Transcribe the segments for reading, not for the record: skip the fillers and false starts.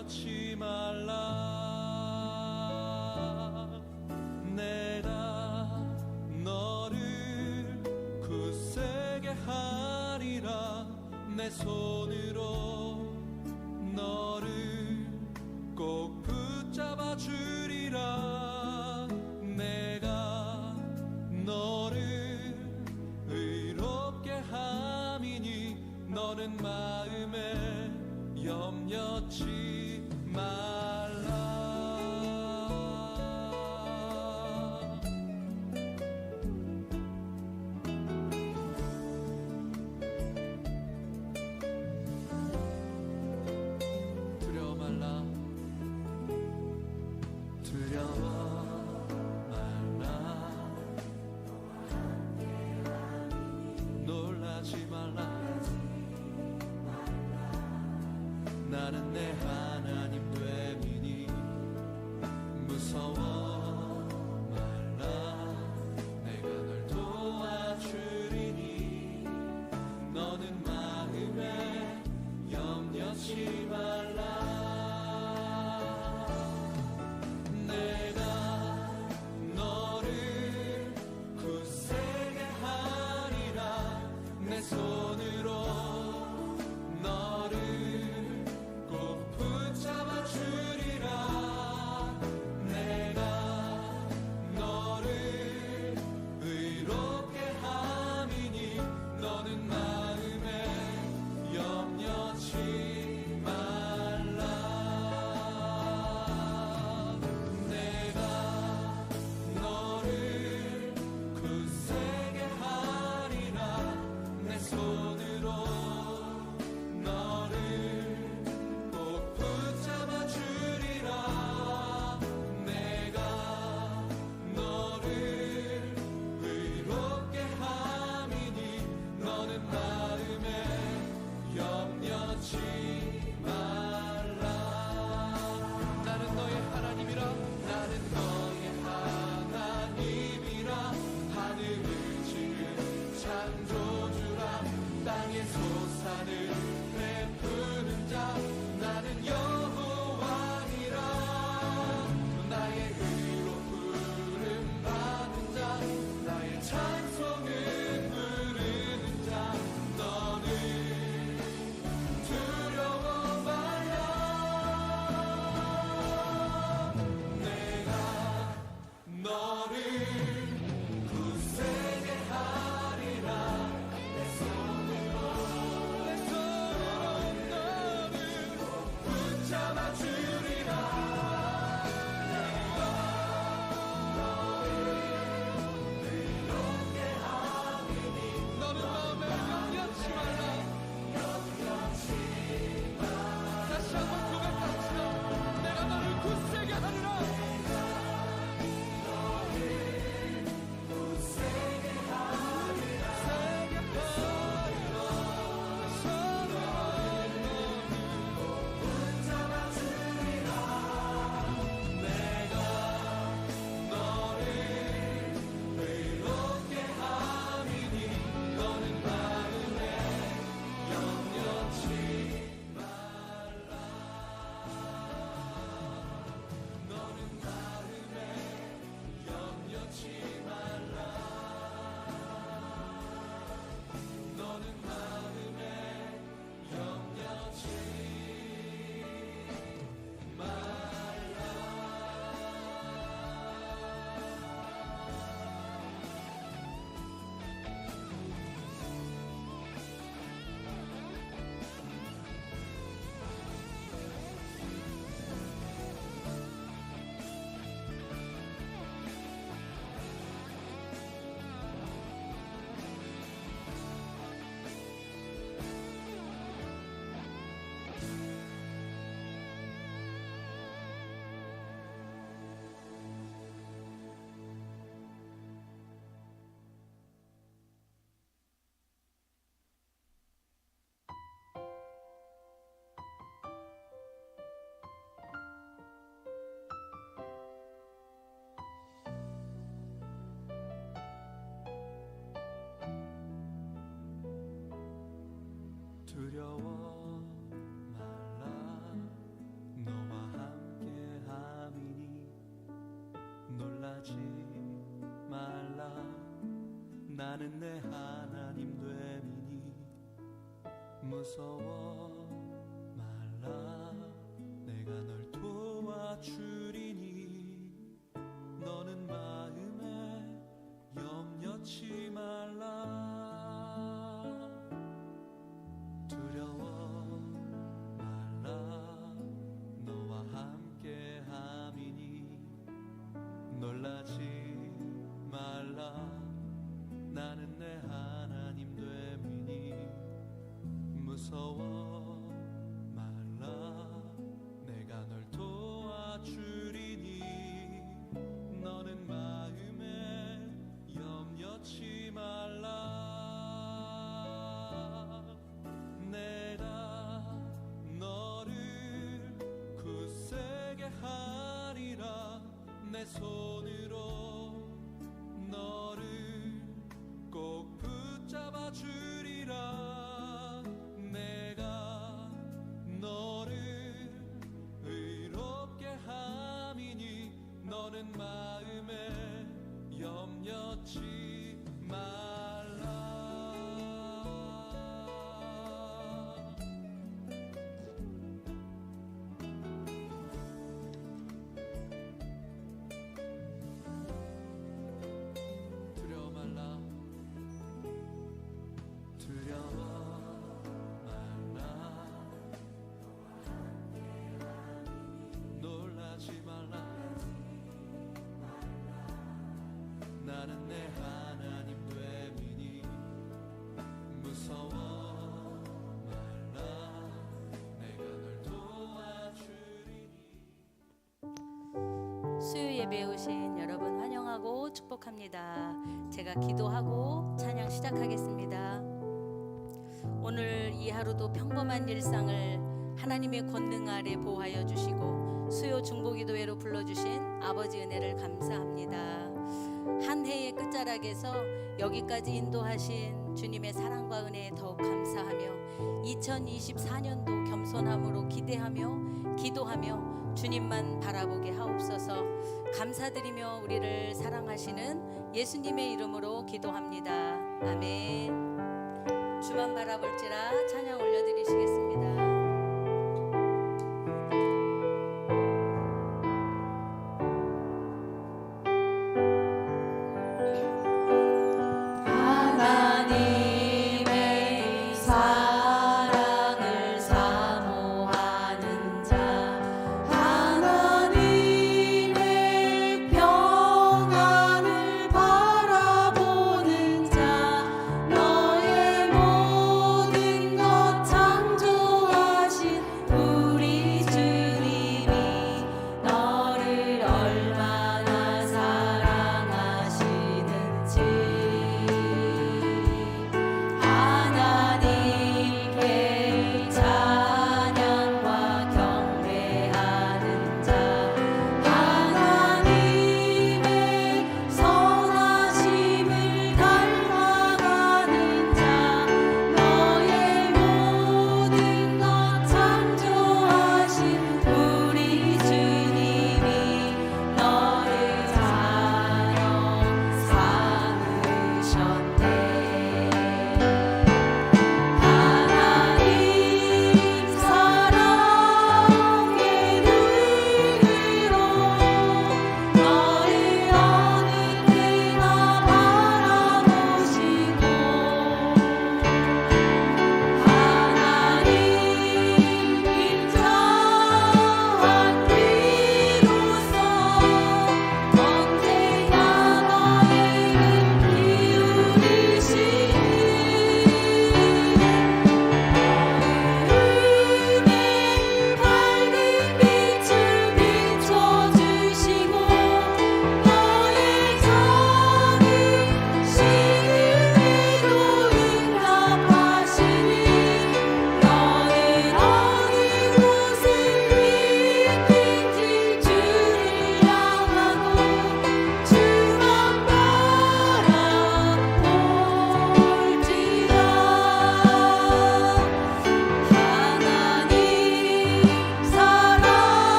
염려치 말라. 내가 너를 굳세게 하리라. 내 손으로 너를 꼭 붙잡아 주리라. 내가 너를 의롭게 함이니 너는 마음에 염려치 말라. 두려워 말라. 두려워 말라. 놀라지 말라. 나는 내 하나님 됨이니 무서워 말라. 내가 널 도와주리니 너는 마음에 염려치 말라. 내가 너를 굳세게 하리라. 내 손으로 너를 꼭 붙잡아 주리라. 내가 너를 의롭게 함이니 너는 마음에 염려치 말라. 내가 너를 굳세게 하리라. 내 손으로 너를 꼭 붙잡아 주리라. 내가 너를 의롭게 함이니 너는 마음에 염려치 말라. 나는 너의 하나님이라. 나는 너의 하나님이라. 하늘을 지은 창조주라. 땅의 솟아는 베푸는 자. 나는 여호와니라. 나의 의로 부름 받은 자. 나의 찬송을 부르는 자. 너는 두려워 말라. 내가 너를 굳세게 하리라. 내 손으로 너를 붙잡아 주리라. 내가 너를 의롭게 함이니 너는 마음에 염려치 말라. 염려치 말라. 다시 한번 고백합시다. 내가 너를 굳세게 하리라. 굳세게 하리라. 세게 하리라. 붙잡아 주리라. 내가 너를 의롭게 함이니 너는 마음에 염려치 말라. 너는 마음에 염려치 말라. 너는 마음에 염려치 말라. 두려워 말라. 나는 내 하나님 됨이니 무서워 말라. 내가 널 도와주리니 너는 마음에 염려치 말라. 두려워 말라. 너와 함께 함이니 놀라지 말라. 나는 내 하나님 됨이니 무서워 말라. 내가 널 도와주리니 너는 마음에 염려치 말라. 내가 너를 굳세게 하리라. 내 손으로 너를 꼭 붙잡아 주리라. 내가 너를 의롭게 함이니 너는 마음에 염려치 말라. 두려워 말라. 두려워 말라. 놀라지 말라. 나는 내 하나님 됨이니 무서워 말라. 내가 널 도와주리니. 수요 예배에 오신 여러분 환영하고 축복합니다. 제가 기도하고 찬양 시작하겠습니다. 오늘 이 하루도 평범한 일상을 하나님의 권능 아래 보호하여 주시고 수요 중보기도회로 불러주신 아버지 은혜를 감사합니다. 한 해의 끝자락에서 여기까지 인도하신 주님의 사랑과 은혜에 더욱 감사하며 2024년도 겸손함으로 기대하며 기도하며 주님만 바라보게 하옵소서. 감사드리며 우리를 사랑하시는 예수님의 이름으로 기도합니다. 아멘. 주만 바라볼지라 찬양 올려드리시겠습니다. 하나님의 사랑을 사모하는 자, 하나님의 평안을 바라보는 자, 너의 모든 것 창조하신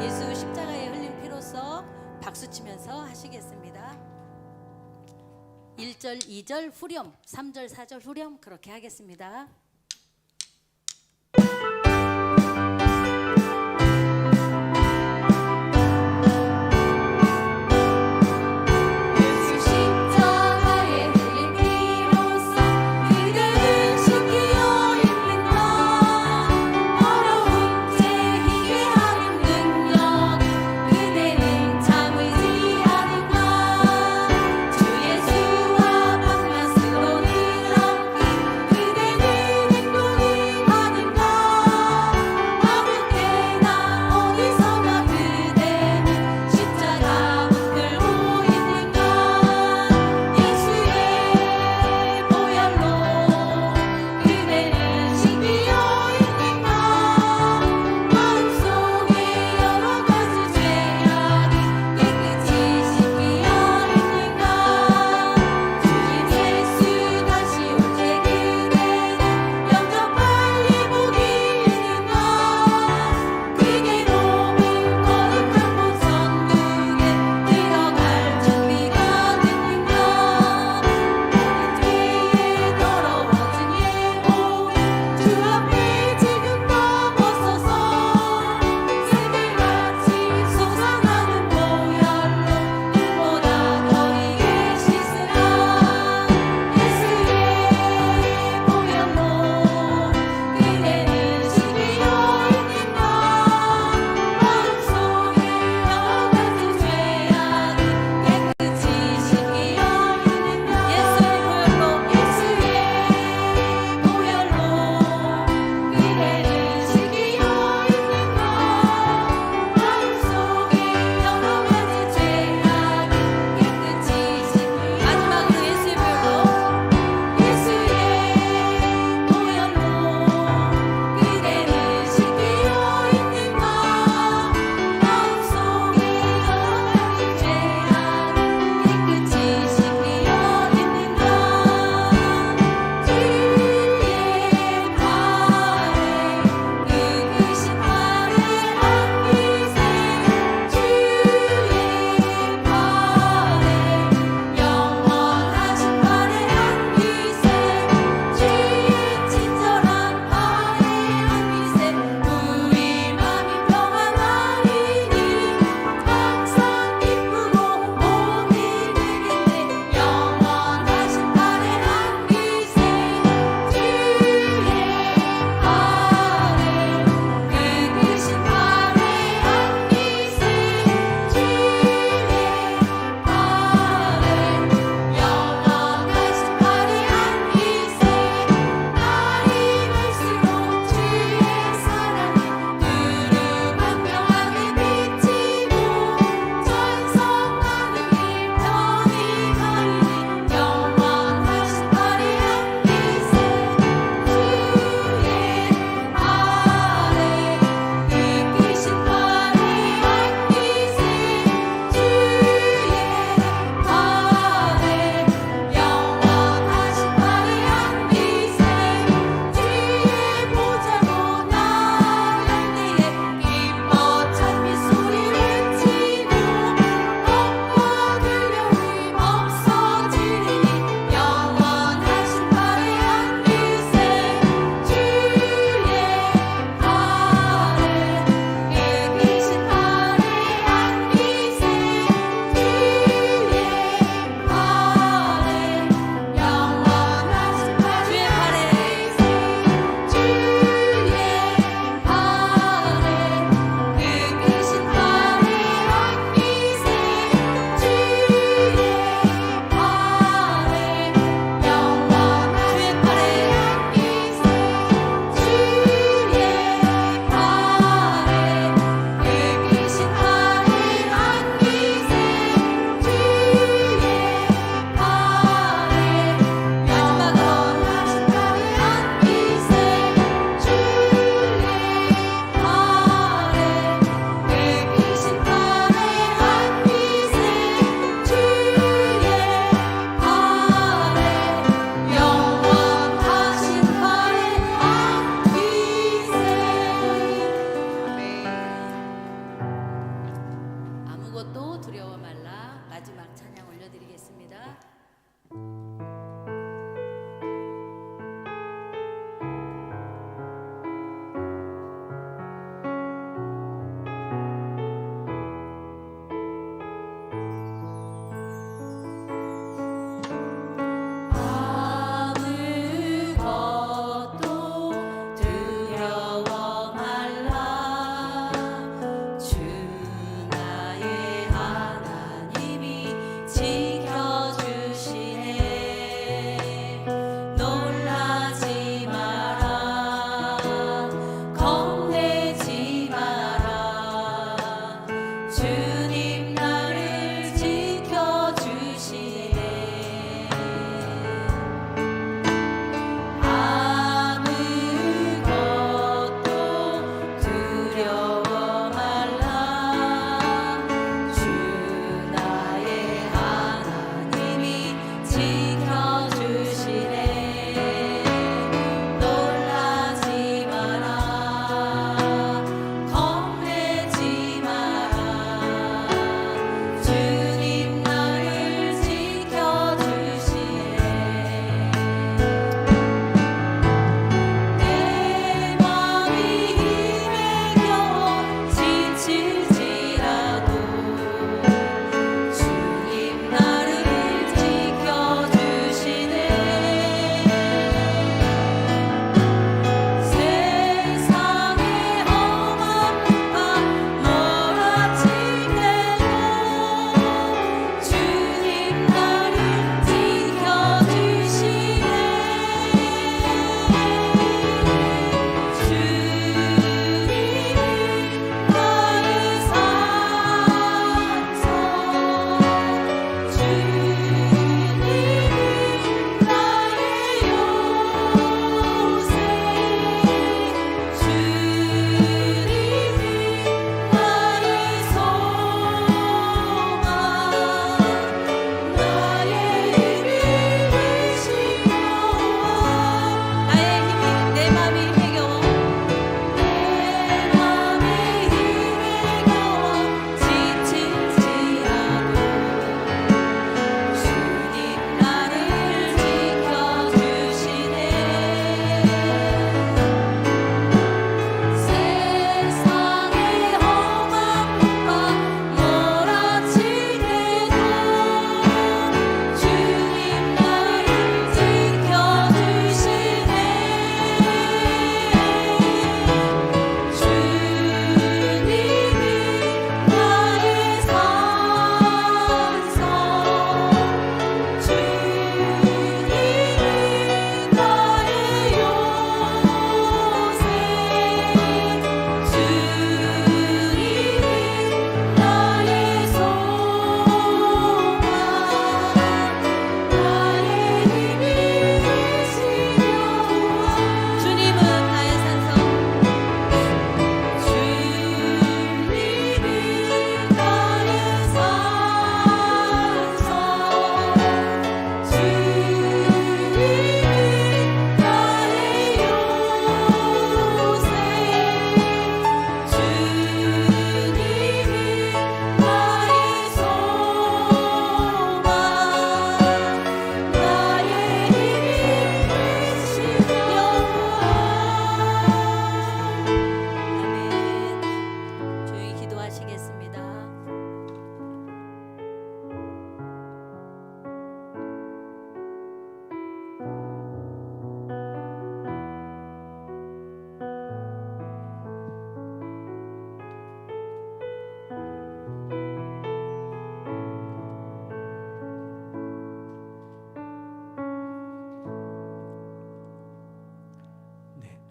예수 십자가에 흘린 피로써 박수치면서 하시겠습니다. 1절, 2절 후렴, 3절, 4절 후렴 그렇게 하겠습니다. 예수 십자가에 흘린 피로써 그대는 지키어 있는가 어려운 죄이게 하는 능력 그대는 참으지 않은가 주 예수와 만나 서로를 함께 그대는 행복이 많은가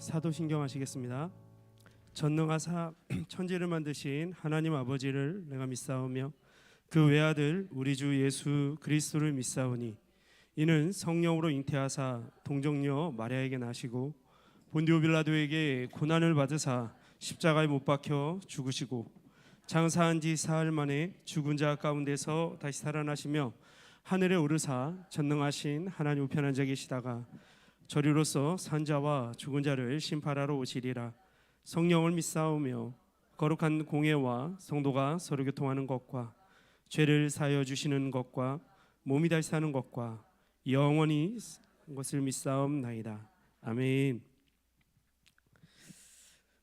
사도신경 하시겠습니다. 전능하사 천지를 만드신 하나님 아버지를 내가 믿사오며 그 외아들 우리 주 예수 그리스도를 믿사오니 이는 성령으로 잉태하사 동정녀 마리아에게 나시고 본디오 빌라도에게 고난을 받으사 십자가에 못 박혀 죽으시고 장사한 지 사흘 만에 죽은 자 가운데서 다시 살아나시며 하늘에 오르사 전능하신 하나님 우편한 자 계시다가 저리로서 산자와 죽은 자를 심판하러 오시리라. 성령을 믿사오며 거룩한 공예와 성도가 서로 교통하는 것과 죄를 사하여 주시는 것과 몸이 다시 사는 것과 영원히 것을 믿사옵나이다. 아멘.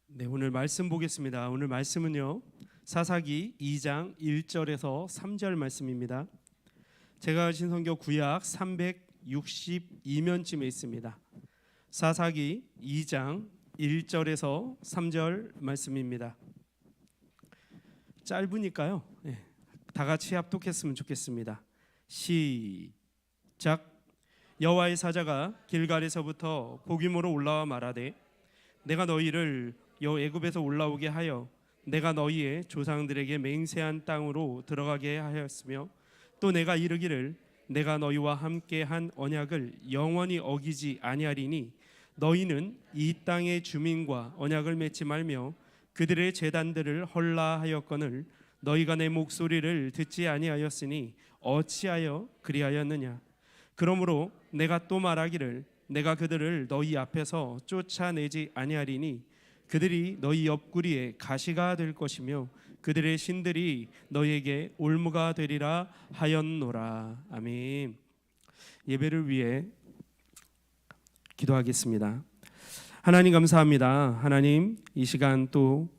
네, 오늘 말씀 보겠습니다. 오늘 말씀은요, 사사기 2장 1절에서 3절 말씀입니다. 제가 가진 성경 구약 362면쯤에 있습니다. 사사기 2장 1절에서 3절 말씀입니다. 짧으니까요, 다 같이 합독했으면 좋겠습니다. 시작. 여호와의 사자가 길갈에서부터 보기모로 올라와 말하되 내가 너희를 애굽에서 올라오게 하여 내가 너희의 조상들에게 맹세한 땅으로 들어가게 하였으며 또 내가 이르기를 내가 너희와 함께 한 언약을 영원히 어기지 아니하리니 너희는 이 땅의 주민과 언약을 맺지 말며 그들의 제단들을 헐라하였거늘 너희가 내 목소리를 듣지 아니하였으니 어찌하여 그리하였느냐. 그러므로 내가 또 말하기를 내가 그들을 너희 앞에서 쫓아내지 아니하리니 그들이 너희 옆구리에 가시가 될 것이며 그들의 신들이 너희에게 올무가 되리라 하였노라. 아멘. 예배를 위해 기도하겠습니다. 하나님 감사합니다. 하나님 이 시간 또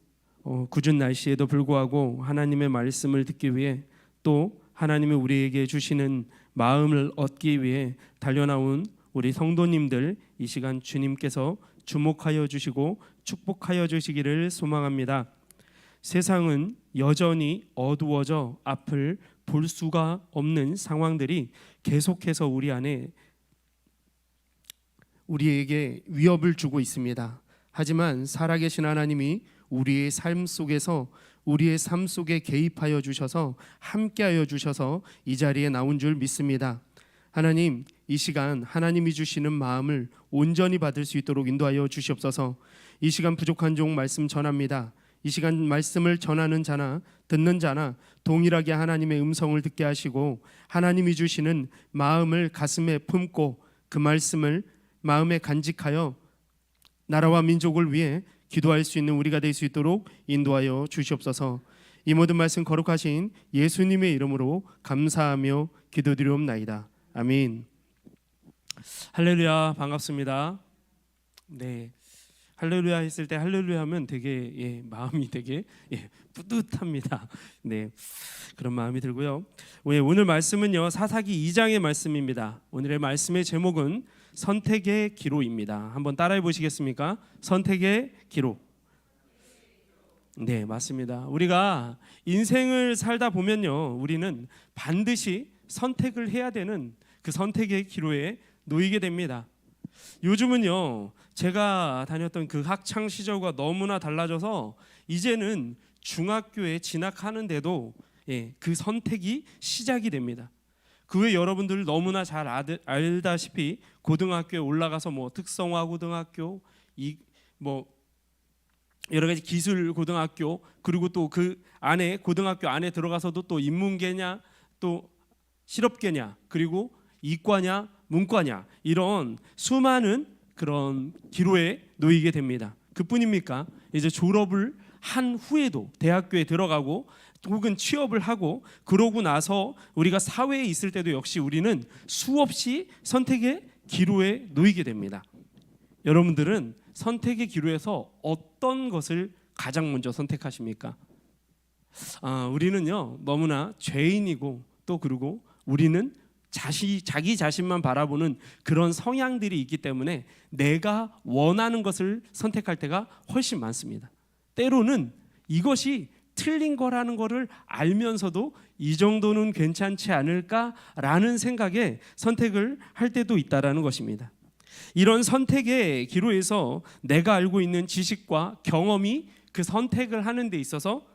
궂은 날씨에도 불구하고 하나님의 말씀을 듣기 위해 또 하나님이 우리에게 주시는 마음을 얻기 위해 달려나온 우리 성도님들 이 시간 주님께서 주목하여 주시고 축복하여 주시기를 소망합니다. 세상은 여전히 어두워져 앞을 볼 수가 없는 상황들이 계속해서 우리에게 위협을 주고 있습니다. 하지만 살아계신 하나님이 우리의 삶 속에서 우리의 삶 속에 개입하여 주셔서 함께하여 주셔서 이 자리에 나온 줄 믿습니다. 하나님 이 시간 하나님이 주시는 마음을 온전히 받을 수 있도록 인도하여 주시옵소서. 이 시간 부족한 종 말씀 전합니다. 이 시간 말씀을 전하는 자나 듣는 자나 동일하게 하나님의 음성을 듣게 하시고 하나님이 주시는 마음을 가슴에 품고 그 말씀을 마음에 간직하여 나라와 민족을 위해 기도할 수 있는 우리가 될 수 있도록 인도하여 주시옵소서. 이 모든 말씀 거룩하신 예수님의 이름으로 감사하며 기도드리옵나이다. 아멘. 할렐루야. 반갑습니다. 네, 할렐루야 했을 때 할렐루야 하면 되게 마음이 되게 뿌듯합니다. 네, 그런 마음이 들고요. 오늘 말씀은요 사사기 2장의 말씀입니다. 오늘의 말씀의 제목은 선택의 기로입니다. 한번 따라해 보시겠습니까? 선택의 기로. 네, 맞습니다. 우리가 인생을 살다 보면요 우리는 반드시 선택을 해야 되는 그 선택의 기로에 놓이게 됩니다. 요즘은요 제가 다녔던 그 학창 시절과 너무나 달라져서 이제는 중학교에 진학하는데도 그 선택이 시작이 됩니다. 그 외에 여러분들 너무나 잘 알다시피 고등학교에 올라가서 특성화 고등학교, 여러 가지 기술 고등학교, 그리고 또 그 안에 고등학교 안에 들어가서도 또 인문계냐 또 실업계냐 그리고 이과냐 문과냐 이런 수많은 그런 기로에 놓이게 됩니다. 그뿐입니까? 이제 졸업을 한 후에도 대학교에 들어가고 혹은 취업을 하고 그러고 나서 우리가 사회에 있을 때도 역시 우리는 수없이 선택의 기로에 놓이게 됩니다. 여러분들은 선택의 기로에서 어떤 것을 가장 먼저 선택하십니까? 우리는요 너무나 죄인이고 또 그리고 우리는 자기 자신만 바라보는 그런 성향들이 있기 때문에 내가 원하는 것을 선택할 때가 훨씬 많습니다. 때로는 이것이 틀린 거라는 거를 알면서도 이 정도는 괜찮지 않을까라는 생각에 선택을 할 때도 있다라는 것입니다. 이런 선택의 기로에서 내가 알고 있는 지식과 경험이 그 선택을 하는 데 있어서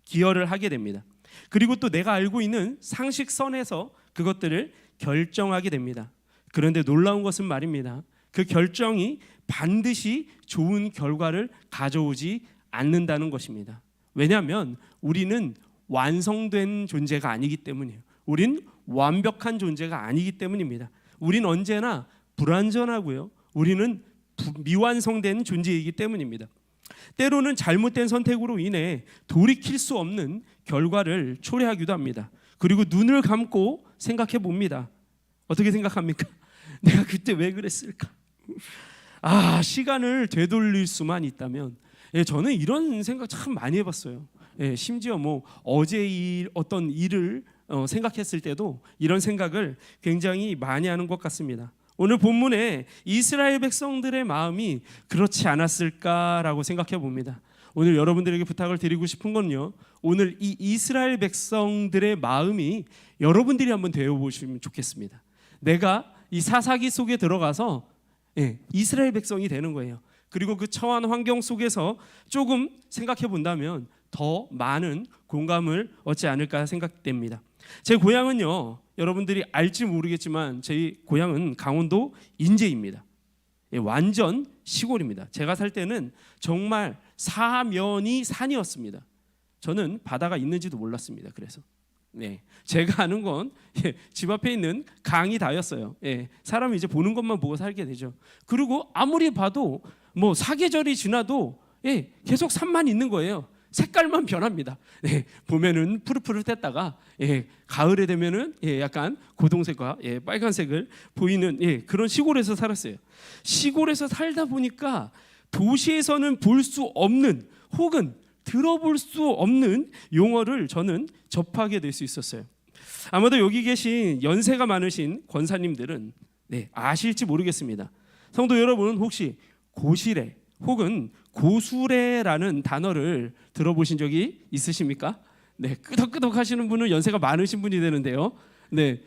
기여를 하게 됩니다. 그리고 또 내가 알고 있는 상식선에서 그것들을 결정하게 됩니다. 그런데 놀라운 것은 말입니다. 그 결정이 반드시 좋은 결과를 가져오지 않는다는 것입니다. 왜냐하면 우리는 완성된 존재가 아니기 때문이에요. 우린 완벽한 존재가 아니기 때문입니다. 우린 언제나 불완전하고요. 우리는 미완성된 존재이기 때문입니다. 때로는 잘못된 선택으로 인해 돌이킬 수 없는 결과를 초래하기도 합니다. 그리고 눈을 감고 생각해 봅니다. 어떻게 생각합니까? 내가 그때 왜 그랬을까? 시간을 되돌릴 수만 있다면. 저는 이런 생각 참 많이 해봤어요. 심지어 어제 어떤 일을 생각했을 때도 이런 생각을 굉장히 많이 하는 것 같습니다. 오늘 본문에 이스라엘 백성들의 마음이 그렇지 않았을까라고 생각해 봅니다. 오늘 여러분들에게 부탁을 드리고 싶은 건요, 오늘 이 이스라엘 백성들의 마음이 여러분들이 한번 되어보시면 좋겠습니다. 내가 이 사사기 속에 들어가서 이스라엘 백성이 되는 거예요. 그리고 그 처한 환경 속에서 조금 생각해 본다면 더 많은 공감을 얻지 않을까 생각됩니다. 제 고향은요, 여러분들이 알지 모르겠지만 제 고향은 강원도 인제입니다. 완전 시골입니다. 제가 살 때는 정말 사면이 산이었습니다. 저는 바다가 있는지도 몰랐습니다. 그래서 제가 아는 건 집 앞에 있는 강이 다였어요. 사람이 이제 보는 것만 보고 살게 되죠. 그리고 아무리 봐도 사계절이 지나도 계속 산만 있는 거예요. 색깔만 변합니다. 봄에는 푸릇푸릇했다가 가을에 되면은 약간 고동색과 빨간색을 보이는 그런 시골에서 살았어요. 시골에서 살다 보니까 도시에서는 볼 수 없는 혹은 들어볼 수 없는 용어를 저는 접하게 될 수 있었어요. 아마도 여기 계신 연세가 많으신 권사님들은 아실지 모르겠습니다. 성도 여러분, 혹시 고시래 혹은 고수래라는 단어를 들어보신 적이 있으십니까? 끄덕끄덕 하시는 분은 연세가 많으신 분이 되는데요.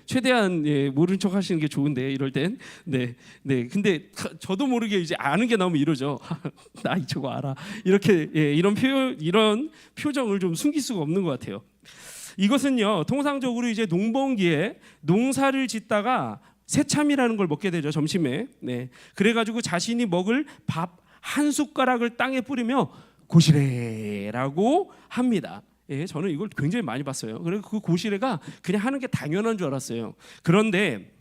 최대한 모른 척 하시는 게 좋은데 이럴 땐 근데 저도 모르게 이제 아는 게 나오면 이러죠. 나 이거 알아. 이렇게 이런 표정을 좀 숨길 수가 없는 것 같아요. 이것은요, 통상적으로 이제 농번기에 농사를 짓다가 새참이라는 걸 먹게 되죠, 점심에. 그래가지고 자신이 먹을 밥 한 숟가락을 땅에 뿌리며 고시래라고 합니다. 저는 이걸 굉장히 많이 봤어요. 그래서 그 고시래가 그냥 하는 게 당연한 줄 알았어요. 그런데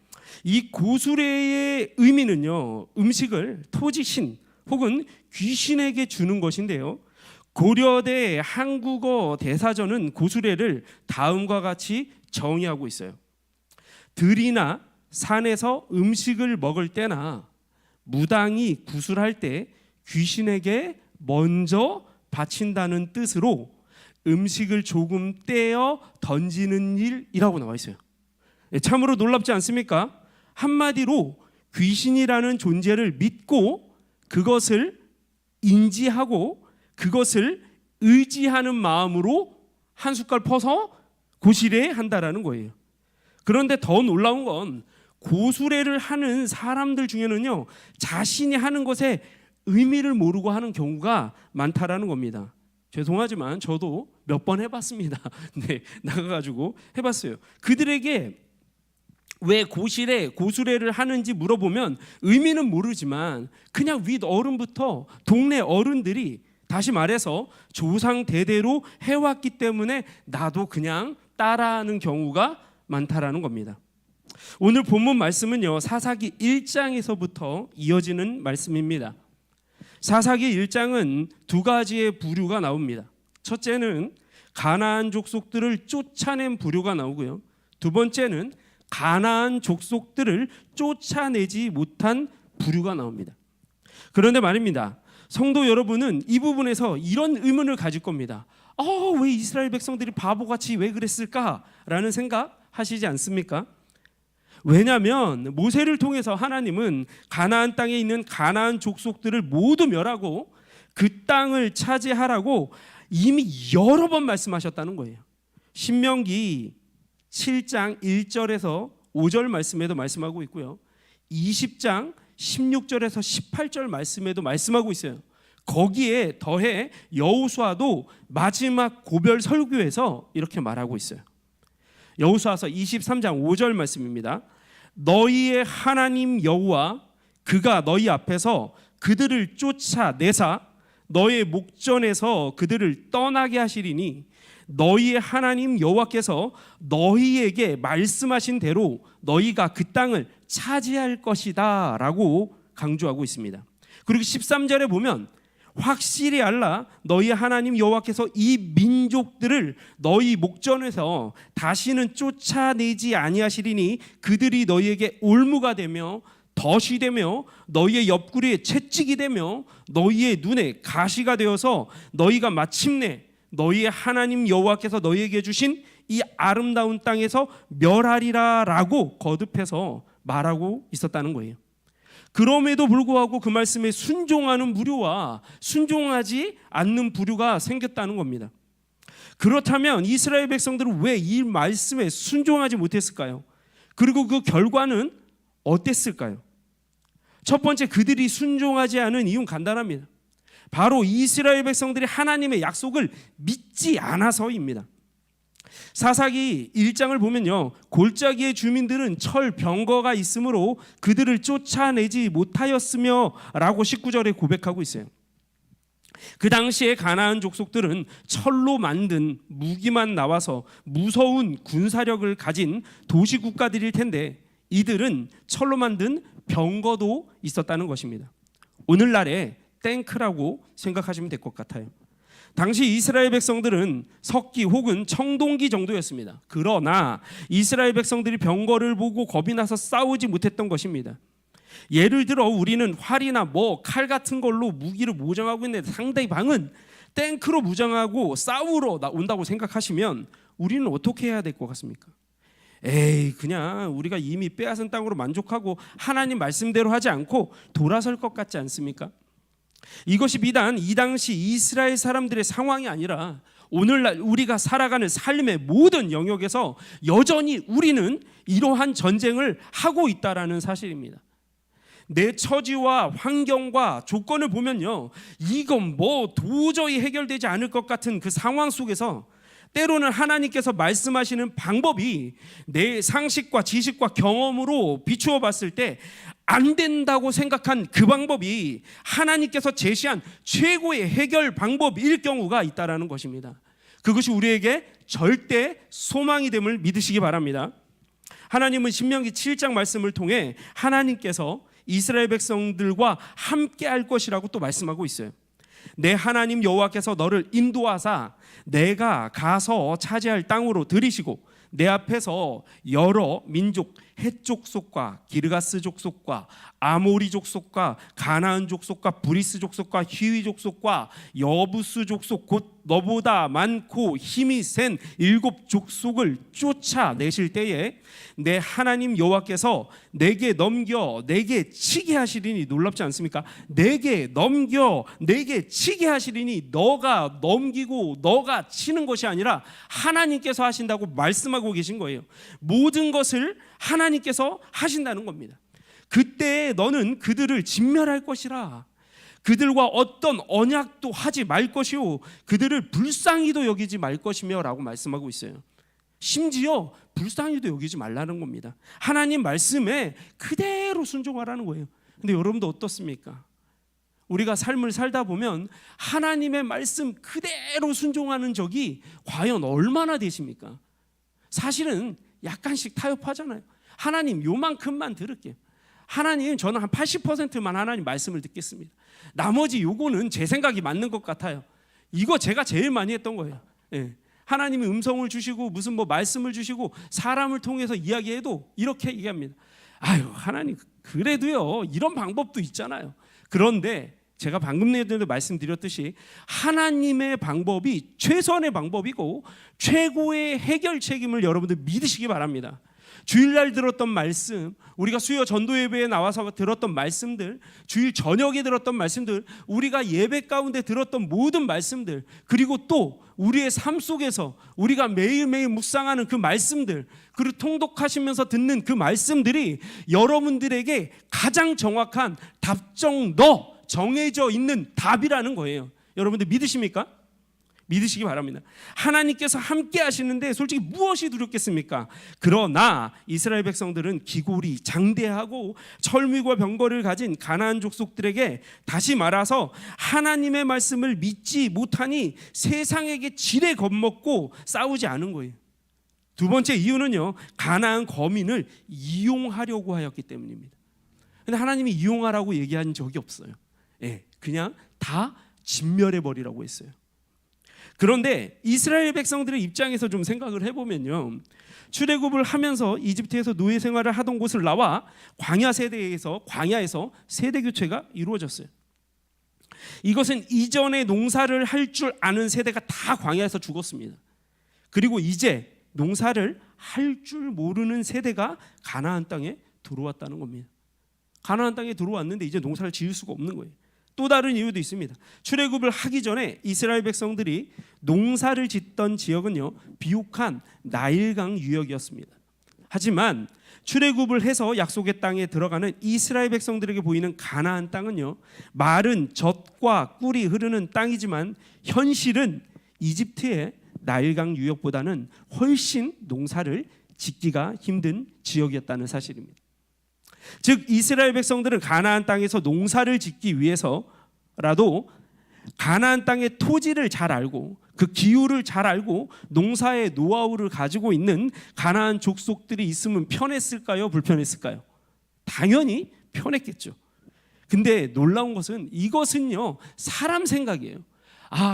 이 고수래의 의미는요, 음식을 토지신 혹은 귀신에게 주는 것인데요, 고려대 한국어 대사전은 고수래를 다음과 같이 정의하고 있어요. 들이나 산에서 음식을 먹을 때나 무당이 구술할 때 귀신에게 먼저 바친다는 뜻으로 음식을 조금 떼어 던지는 일이라고 나와 있어요. 참으로 놀랍지 않습니까? 한마디로 귀신이라는 존재를 믿고 그것을 인지하고 그것을 의지하는 마음으로 한 숟갈 퍼서 고시래 한다라는 거예요. 그런데 더 놀라운 건 고수래를 하는 사람들 중에는요, 자신이 하는 것에 의미를 모르고 하는 경우가 많다라는 겁니다. 죄송하지만 저도 몇 번 해봤습니다. 나가가지고 해봤어요. 그들에게 왜 고수래를 하는지 물어보면 의미는 모르지만 그냥 윗 어른부터 동네 어른들이, 다시 말해서 조상 대대로 해왔기 때문에 나도 그냥 따라하는 경우가 많다라는 겁니다. 오늘 본문 말씀은요, 사사기 1장에서부터 이어지는 말씀입니다. 사사기 1장은 두 가지의 부류가 나옵니다. 첫째는 가나안 족속들을 쫓아낸 부류가 나오고요, 두 번째는 가나안 족속들을 쫓아내지 못한 부류가 나옵니다. 그런데 말입니다, 성도 여러분은 이 부분에서 이런 의문을 가질 겁니다. 왜 이스라엘 백성들이 바보같이 왜 그랬을까라는 생각 하시지 않습니까? 왜냐하면 모세를 통해서 하나님은 가나안 땅에 있는 가나안 족속들을 모두 멸하고 그 땅을 차지하라고 이미 여러 번 말씀하셨다는 거예요. 신명기 7장 1절에서 5절 말씀에도 말씀하고 있고요, 20장 16절에서 18절 말씀에도 말씀하고 있어요. 거기에 더해 여호수아도 마지막 고별 설교에서 이렇게 말하고 있어요. 여호수아서 23장 5절 말씀입니다. 너희의 하나님 여호와 그가 너희 앞에서 그들을 쫓아내사 너의 목전에서 그들을 떠나게 하시리니 너희의 하나님 여호와께서 너희에게 말씀하신 대로 너희가 그 땅을 차지할 것이다 라고 강조하고 있습니다. 그리고 13절에 보면 확실히 알라 너희 하나님 여호와께서 이 민족들을 너희 목전에서 다시는 쫓아내지 아니하시리니 그들이 너희에게 올무가 되며 덫이 되며 너희의 옆구리에 채찍이 되며 너희의 눈에 가시가 되어서 너희가 마침내 너희의 하나님 여호와께서 너희에게 주신 이 아름다운 땅에서 멸하리라 라고 거듭해서 말하고 있었다는 거예요. 그럼에도 불구하고 그 말씀에 순종하는 부류와 순종하지 않는 부류가 생겼다는 겁니다. 그렇다면 이스라엘 백성들은 왜 이 말씀에 순종하지 못했을까요? 그리고 그 결과는 어땠을까요? 첫 번째, 그들이 순종하지 않은 이유는 간단합니다. 바로 이스라엘 백성들이 하나님의 약속을 믿지 않아서입니다. 사사기 1장을 보면요, 골짜기의 주민들은 철 병거가 있으므로 그들을 쫓아내지 못하였으며 라고 19절에 고백하고 있어요. 그 당시에 가나안 족속들은 철로 만든 무기만 나와서 무서운 군사력을 가진 도시국가들일 텐데 이들은 철로 만든 병거도 있었다는 것입니다. 오늘날의 탱크라고 생각하시면 될 것 같아요. 당시 이스라엘 백성들은 석기 혹은 청동기 정도였습니다. 그러나 이스라엘 백성들이 병거를 보고 겁이 나서 싸우지 못했던 것입니다. 예를 들어 우리는 활이나 칼 같은 걸로 무기를 무장하고 있는데 상대방은 탱크로 무장하고 싸우러 온다고 생각하시면 우리는 어떻게 해야 될 것 같습니까? 그냥 우리가 이미 빼앗은 땅으로 만족하고 하나님 말씀대로 하지 않고 돌아설 것 같지 않습니까? 이것이 비단 이 당시 이스라엘 사람들의 상황이 아니라 오늘날 우리가 살아가는 삶의 모든 영역에서 여전히 우리는 이러한 전쟁을 하고 있다라는 사실입니다. 내 처지와 환경과 조건을 보면요, 이건 도저히 해결되지 않을 것 같은 그 상황 속에서 때로는 하나님께서 말씀하시는 방법이 내 상식과 지식과 경험으로 비추어 봤을 때 안 된다고 생각한 그 방법이 하나님께서 제시한 최고의 해결 방법일 경우가 있다라는 것입니다. 그것이 우리에게 절대 소망이 됨을 믿으시기 바랍니다. 하나님은 신명기 7장 말씀을 통해 하나님께서 이스라엘 백성들과 함께 할 것이라고 또 말씀하고 있어요. 내 하나님 여호와께서 너를 인도하사 내가 가서 차지할 땅으로 들이시고 내 앞에서 여러 민족 헷 족속과 기르가스 족속과 아모리 족속과 가나안 족속과 브리스 족속과 히위 족속과 여부스 족속 곧 너보다 많고 힘이 센 7 족속을 쫓아내실 때에 내 하나님 여호와께서 내게 넘겨 내게 치게 하시리니, 놀랍지 않습니까? 내게 넘겨 내게 치게 하시리니 너가 넘기고 너가 치는 것이 아니라 하나님께서 하신다고 말씀하고 계신 거예요. 모든 것을 하나님께서 하신다는 겁니다. 그때 너는 그들을 진멸할 것이라. 그들과 어떤 언약도 하지 말 것이요 그들을 불쌍히도 여기지 말 것이며 라고 말씀하고 있어요. 심지어 불쌍히도 여기지 말라는 겁니다. 하나님 말씀에 그대로 순종하라는 거예요. 근데 여러분도 어떻습니까? 우리가 삶을 살다 보면 하나님의 말씀 그대로 순종하는 적이 과연 얼마나 되십니까? 사실은 약간씩 타협하잖아요. 하나님 요만큼만 들을게요. 하나님 저는 한 80%만 하나님 말씀을 듣겠습니다. 나머지 요거는 제 생각이 맞는 것 같아요. 이거 제가 제일 많이 했던 거예요. 하나님이 음성을 주시고 무슨 말씀을 주시고 사람을 통해서 이야기해도 이렇게 얘기합니다. 하나님 그래도요 이런 방법도 있잖아요. 그런데 제가 방금 전에도 말씀드렸듯이 하나님의 방법이 최선의 방법이고 최고의 해결 책임을 여러분들 믿으시기 바랍니다. 주일날 들었던 말씀, 우리가 수요 전도 예배에 나와서 들었던 말씀들, 주일 저녁에 들었던 말씀들, 우리가 예배 가운데 들었던 모든 말씀들, 그리고 또 우리의 삶 속에서 우리가 매일매일 묵상하는 그 말씀들, 그리고 통독하시면서 듣는 그 말씀들이 여러분들에게 가장 정확한 답정너, 정해져 있는 답이라는 거예요. 여러분들 믿으십니까? 믿으시기 바랍니다. 하나님께서 함께 하시는데 솔직히 무엇이 두렵겠습니까? 그러나 이스라엘 백성들은 기골이 장대하고 철미와 병거를 가진 가나안 족속들에게 다시 말해서 하나님의 말씀을 믿지 못하니 세상에게 지레 겁먹고 싸우지 않은 거예요. 두 번째 이유는요, 가나안 거민을 이용하려고 하였기 때문입니다. 근데 하나님이 이용하라고 얘기한 적이 없어요. 그냥 다 진멸해 버리라고 했어요. 그런데 이스라엘 백성들의 입장에서 좀 생각을 해보면요, 출애굽을 하면서 이집트에서 노예 생활을 하던 곳을 나와 광야에서 세대 교체가 이루어졌어요. 이것은 이전에 농사를 할 줄 아는 세대가 다 광야에서 죽었습니다. 그리고 이제 농사를 할 줄 모르는 세대가 가나안 땅에 들어왔다는 겁니다. 가나안 땅에 들어왔는데 이제 농사를 지을 수가 없는 거예요. 또 다른 이유도 있습니다. 출애굽을 하기 전에 이스라엘 백성들이 농사를 짓던 지역은요, 비옥한 나일강 유역이었습니다. 하지만 출애굽을 해서 약속의 땅에 들어가는 이스라엘 백성들에게 보이는 가나안 땅은요, 마른 젖과 꿀이 흐르는 땅이지만 현실은 이집트의 나일강 유역보다는 훨씬 농사를 짓기가 힘든 지역이었다는 사실입니다. 즉 이스라엘 백성들은 가나안 땅에서 농사를 짓기 위해서라도 가나안 땅의 토지를 잘 알고 그 기후를 잘 알고 농사의 노하우를 가지고 있는 가나안 족속들이 있으면 편했을까요? 불편했을까요? 당연히 편했겠죠. 근데 놀라운 것은 이것은요, 사람 생각이에요.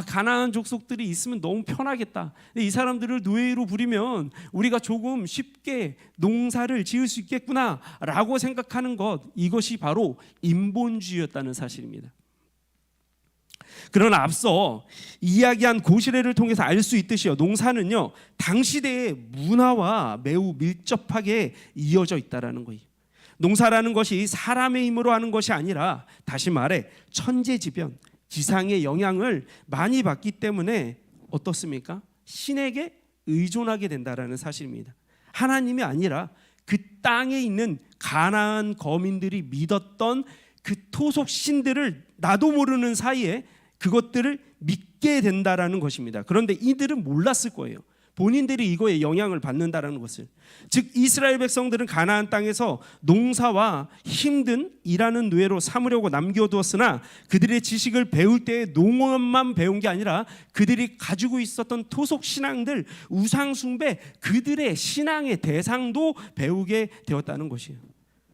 가나안 족속들이 있으면 너무 편하겠다. 이 사람들을 노예로 부리면 우리가 조금 쉽게 농사를 지을 수 있겠구나 라고 생각하는 것, 이것이 바로 인본주의였다는 사실입니다. 그러나 앞서 이야기한 고시래를 통해서 알 수 있듯이요, 농사는요 당시대의 문화와 매우 밀접하게 이어져 있다는 거예요. 농사라는 것이 사람의 힘으로 하는 것이 아니라, 다시 말해 천재지변, 기상의 영향을 많이 받기 때문에 어떻습니까? 신에게 의존하게 된다라는 사실입니다. 하나님이 아니라 그 땅에 있는 가나안 거민들이 믿었던 그 토속 신들을 나도 모르는 사이에 그것들을 믿게 된다라는 것입니다. 그런데 이들은 몰랐을 거예요. 본인들이 이거에 영향을 받는다라는 것을. 즉 이스라엘 백성들은 가나안 땅에서 농사와 힘든 일하는 노예로 삼으려고 남겨두었으나 그들의 지식을 배울 때 농업만 배운 게 아니라 그들이 가지고 있었던 토속 신앙들, 우상 숭배, 그들의 신앙의 대상도 배우게 되었다는 것이에요.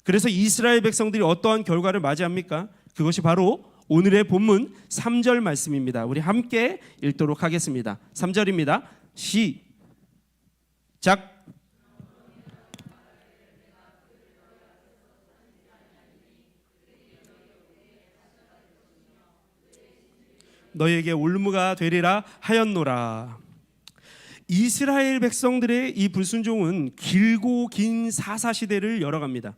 그래서 이스라엘 백성들이 어떠한 결과를 맞이합니까? 그것이 바로 오늘의 본문 3절 말씀입니다. 우리 함께 읽도록 하겠습니다. 3절입니다. 시작. 너에게 올무가 되리라 하였노라. 이스라엘 백성들의 이 불순종은 길고 긴 사사 시대를 열어갑니다.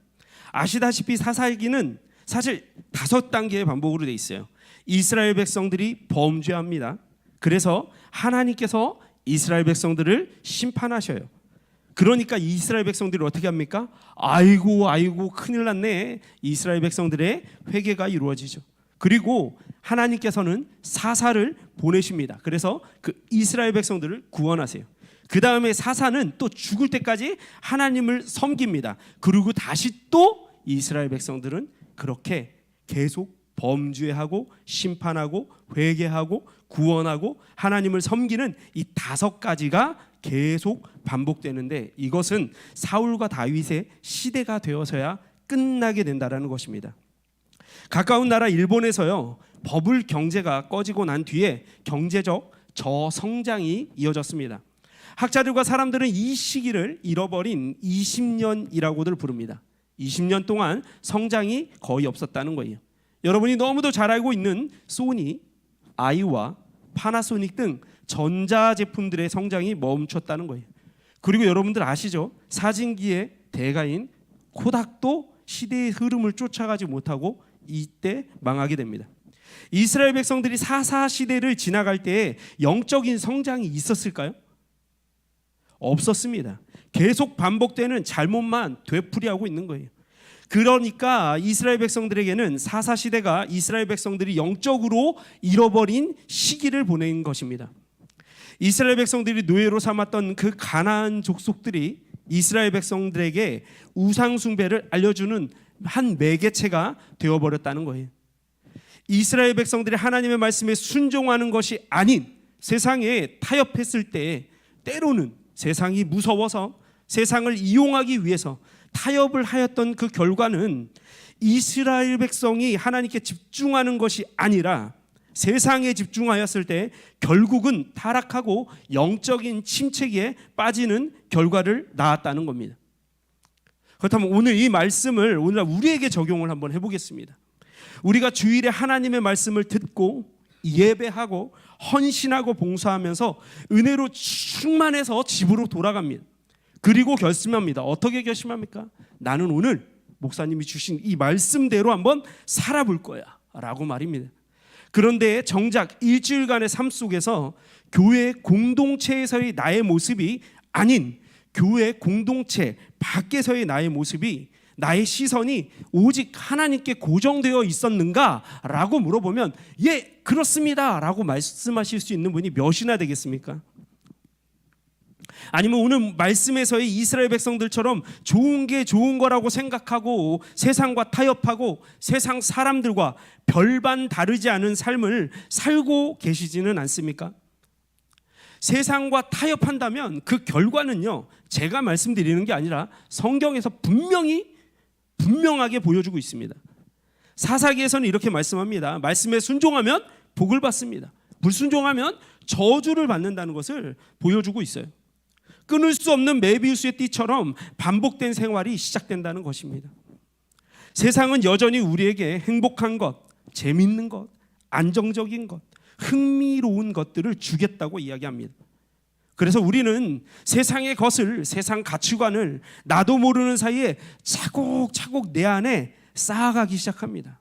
아시다시피 사사기는 사실 5단계의 반복으로 돼 있어요. 이스라엘 백성들이 범죄합니다. 그래서 하나님께서 이스라엘 백성들을 심판하셔요. 그러니까 이스라엘 백성들이 어떻게 합니까? 아이고 큰일 났네. 이스라엘 백성들의 회개가 이루어지죠. 그리고 하나님께서는 사사를 보내십니다. 그래서 그 이스라엘 백성들을 구원하세요. 그 다음에 사사는 또 죽을 때까지 하나님을 섬깁니다. 그리고 다시 또 이스라엘 백성들은 그렇게 계속 범죄하고 심판하고 회개하고 구원하고 하나님을 섬기는 이 5가지가 계속 반복되는데, 이것은 사울과 다윗의 시대가 되어서야 끝나게 된다라는 것입니다. 가까운 나라 일본에서요, 버블 경제가 꺼지고 난 뒤에 경제적 저성장이 이어졌습니다. 학자들과 사람들은 이 시기를 잃어버린 20년이라고들 부릅니다. 20년 동안 성장이 거의 없었다는 거예요. 여러분이 너무도 잘 알고 있는 소니, 아이와 파나소닉 등 전자제품들의 성장이 멈췄다는 거예요. 그리고 여러분들 아시죠? 사진기의 대가인 코닥도 시대의 흐름을 쫓아가지 못하고 이때 망하게 됩니다. 이스라엘 백성들이 사사 시대를 지나갈 때에 영적인 성장이 있었을까요? 없었습니다. 계속 반복되는 잘못만 되풀이하고 있는 거예요. 그러니까 이스라엘 백성들에게는 사사 시대가 이스라엘 백성들이 영적으로 잃어버린 시기를 보낸 것입니다. 이스라엘 백성들이 노예로 삼았던 그 가나안 족속들이 이스라엘 백성들에게 우상 숭배를 알려주는 한 매개체가 되어버렸다는 거예요. 이스라엘 백성들이 하나님의 말씀에 순종하는 것이 아닌 세상에 타협했을 때 때로는 세상이 무서워서 세상을 이용하기 위해서 타협을 하였던 그 결과는 이스라엘 백성이 하나님께 집중하는 것이 아니라 세상에 집중하였을 때 결국은 타락하고 영적인 침체기에 빠지는 결과를 낳았다는 겁니다. 그렇다면 오늘 이 말씀을 오늘날 우리에게 적용을 한번 해보겠습니다. 우리가 주일에 하나님의 말씀을 듣고 예배하고 헌신하고 봉사하면서 은혜로 충만해서 집으로 돌아갑니다. 그리고 결심합니다. 어떻게 결심합니까? 나는 오늘 목사님이 주신 이 말씀대로 한번 살아볼 거야 라고 말입니다. 그런데 정작 일주일간의 삶 속에서 교회 공동체에서의 나의 모습이 아닌 교회 공동체 밖에서의 나의 모습이, 나의 시선이 오직 하나님께 고정되어 있었는가 라고 물어보면 예, 그렇습니다 라고 말씀하실 수 있는 분이 몇이나 되겠습니까? 아니면 오늘 말씀에서의 이스라엘 백성들처럼 좋은 게 좋은 거라고 생각하고 세상과 타협하고 세상 사람들과 별반 다르지 않은 삶을 살고 계시지는 않습니까? 세상과 타협한다면 그 결과는요, 제가 말씀드리는 게 아니라 성경에서 분명하게 보여주고 있습니다. 사사기에서는 이렇게 말씀합니다. 말씀에 순종하면 복을 받습니다. 불순종하면 저주를 받는다는 것을 보여주고 있어요. 끊을 수 없는 메비우스의 띠처럼 반복된 생활이 시작된다는 것입니다. 세상은 여전히 우리에게 행복한 것, 재밌는 것, 안정적인 것, 흥미로운 것들을 주겠다고 이야기합니다. 그래서 우리는 세상의 것을, 세상 가치관을 나도 모르는 사이에 차곡차곡 내 안에 쌓아가기 시작합니다.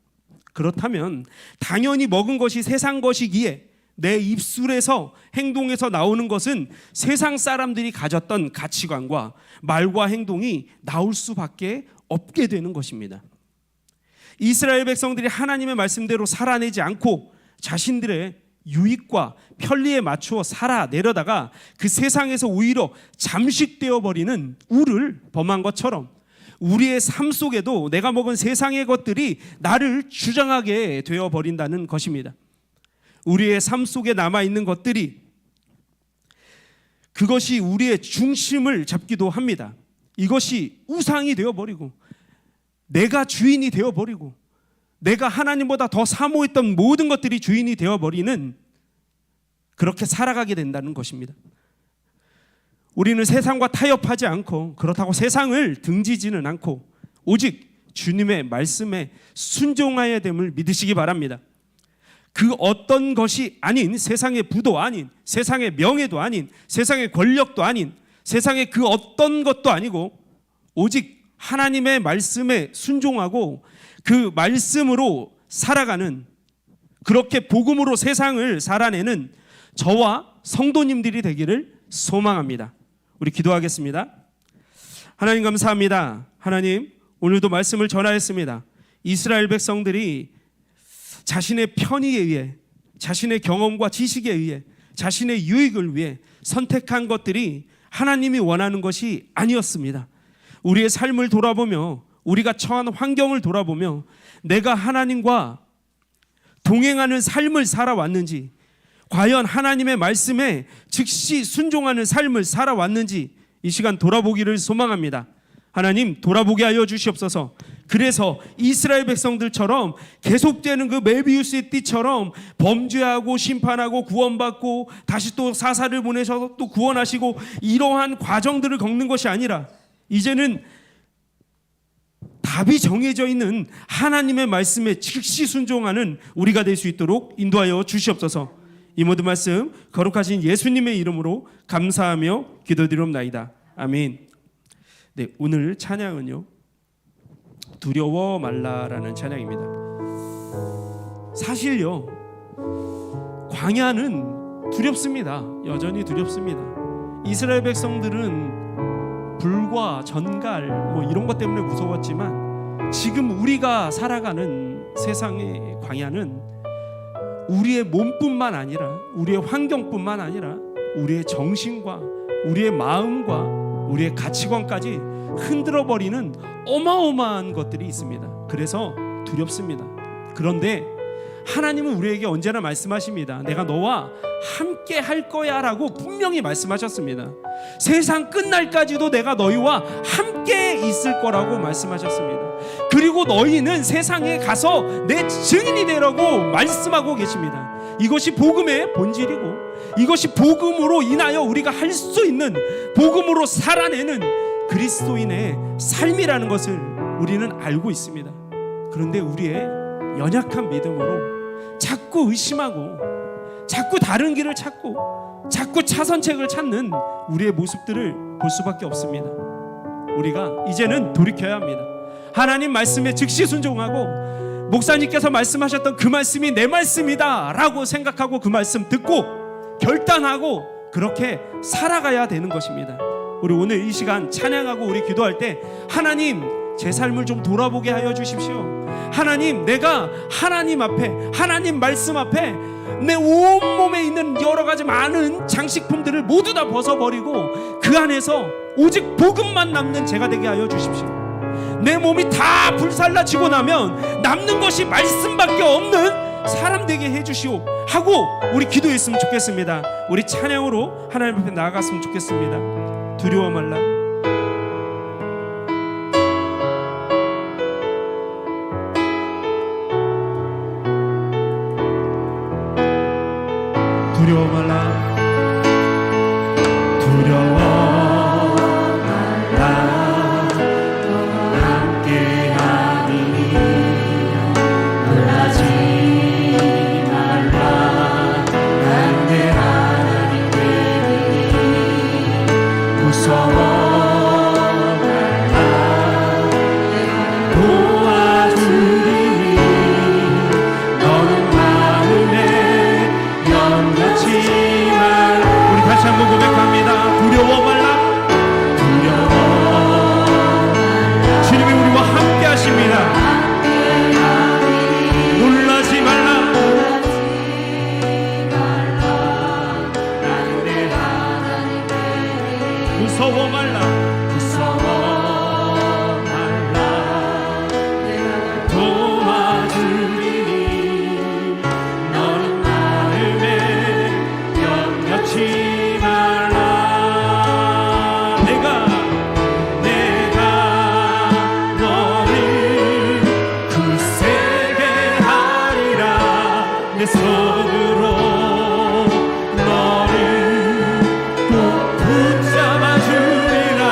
그렇다면 당연히 먹은 것이 세상 것이기에 내 입술에서 행동에서 나오는 것은 세상 사람들이 가졌던 가치관과 말과 행동이 나올 수밖에 없게 되는 것입니다. 이스라엘 백성들이 하나님의 말씀대로 살아내지 않고 자신들의 유익과 편리에 맞추어 살아내려다가 그 세상에서 오히려 잠식되어 버리는 우를 범한 것처럼 우리의 삶 속에도 내가 먹은 세상의 것들이 나를 주장하게 되어 버린다는 것입니다. 우리의 삶 속에 남아있는 것들이 그것이 우리의 중심을 잡기도 합니다. 이것이 우상이 되어버리고 내가 주인이 되어버리고 내가 하나님보다 더 사모했던 모든 것들이 주인이 되어버리는, 그렇게 살아가게 된다는 것입니다. 우리는 세상과 타협하지 않고 그렇다고 세상을 등지지는 않고 오직 주님의 말씀에 순종해야 됨을 믿으시기 바랍니다. 그 어떤 것이 아닌 세상의 부도 아닌 세상의 명예도 아닌 세상의 권력도 아닌 세상의 그 어떤 것도 아니고 오직 하나님의 말씀에 순종하고 그 말씀으로 살아가는, 그렇게 복음으로 세상을 살아내는 저와 성도님들이 되기를 소망합니다. 우리 기도하겠습니다. 하나님 감사합니다. 하나님, 오늘도 말씀을 전하였습니다. 이스라엘 백성들이 자신의 편의에 의해, 자신의 경험과 지식에 의해, 자신의 유익을 위해 선택한 것들이 하나님이 원하는 것이 아니었습니다. 우리의 삶을 돌아보며, 우리가 처한 환경을 돌아보며 내가 하나님과 동행하는 삶을 살아왔는지, 과연 하나님의 말씀에 즉시 순종하는 삶을 살아왔는지 이 시간 돌아보기를 소망합니다. 하나님, 돌아보게 하여 주시옵소서. 그래서 이스라엘 백성들처럼 계속되는 그 메비우스의 띠처럼 범죄하고 심판하고 구원받고 다시 또 사사를 보내셔서 또 구원하시고 이러한 과정들을 겪는 것이 아니라 이제는 답이 정해져 있는 하나님의 말씀에 즉시 순종하는 우리가 될 수 있도록 인도하여 주시옵소서. 이 모든 말씀 거룩하신 예수님의 이름으로 감사하며 기도드리옵나이다. 아멘. 네, 오늘 찬양은요, 두려워 말라라는 찬양입니다. 사실요, 광야는 두렵습니다. 여전히 두렵습니다. 이스라엘 백성들은 불과 전갈 뭐 이런 것 때문에 무서웠지만 지금 우리가 살아가는 세상의 광야는 우리의 몸뿐만 아니라 우리의 환경뿐만 아니라 우리의 정신과 우리의 마음과 우리의 가치관까지 흔들어버리는 어마어마한 것들이 있습니다. 그래서 두렵습니다. 그런데 하나님은 우리에게 언제나 말씀하십니다. 내가 너와 함께 할 거야 라고 분명히 말씀하셨습니다. 세상 끝날까지도 내가 너희와 함께 있을 거라고 말씀하셨습니다. 그리고 너희는 세상에 가서 내 증인이 되라고 말씀하고 계십니다. 이것이 복음의 본질이고 이것이 복음으로 인하여 우리가 할 수 있는, 복음으로 살아내는 그리스도인의 삶이라는 것을 우리는 알고 있습니다. 그런데 우리의 연약한 믿음으로 자꾸 의심하고 자꾸 다른 길을 찾고 자꾸 차선책을 찾는 우리의 모습들을 볼 수밖에 없습니다. 우리가 이제는 돌이켜야 합니다. 하나님 말씀에 즉시 순종하고 목사님께서 말씀하셨던 그 말씀이 내 말씀이다 라고 생각하고 그 말씀 듣고 결단하고 그렇게 살아가야 되는 것입니다. 우리 오늘 이 시간 찬양하고 우리 기도할 때 하나님 제 삶을 좀 돌아보게 하여 주십시오. 하나님, 내가 하나님 앞에, 하나님 말씀 앞에 내 온몸에 있는 여러 가지 많은 장식품들을 모두 다 벗어버리고 그 안에서 오직 복음만 남는 제가 되게 하여 주십시오. 내 몸이 다 불살라지고 나면 남는 것이 말씀밖에 없는 사람 되게 해주시오 하고 우리 기도했으면 좋겠습니다. 우리 찬양으로 하나님 앞에 나아갔으면 좋겠습니다. 두려워 말라. 두려워 말라. 두려워 말라. 함께하리니 놀라지 말라. 난 내 하나님 되리니 무서워 말라. 도와주리니 너는 마음에 염려치 말라. 우리 다시 한번 고백합니다. 두려워 말라. 두려워 말라. 주님이 우리와 함께 하십니다. 놀라지 말라. 나는 내 하나님 되리니 무서워 말라. 무서워 말라. 내가 도와주리니 너는 마음에 염려치 말라. 내가 너를 굳세게 하리라. 내 손으로 너를 꼭 붙잡아 주리라.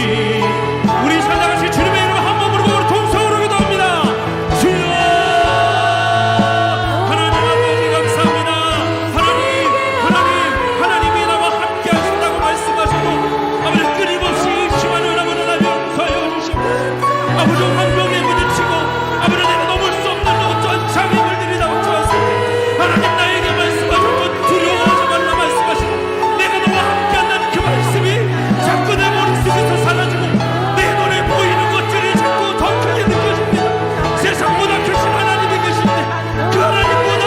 우리 살다같이 주님의 이름 한 몸으로 우리 동성으로 기도합니다. 주여 하나님 아버지 감사합니다. 하나님이 나와 함께 하신다고 말씀하셔도 아버지 끊임없이 심한 은혜를 나를 용서하여 주시옵소서. 아버지 환경에 부딪히고 아버지 내가 넘을 수 없는 어떤 장애물들이 닥쳐왔을 때 하나님 나에게 말씀하셨고 두려워하지 말라 말씀하시고 내가 너와 함께한다는 그 말씀이 자꾸 내 머릿속에서 사라지고 내 눈에 보이는 것들이 자꾸 더 크게 느껴집니다. 세상보다 크신 하나님이 계신데 그 하나님보다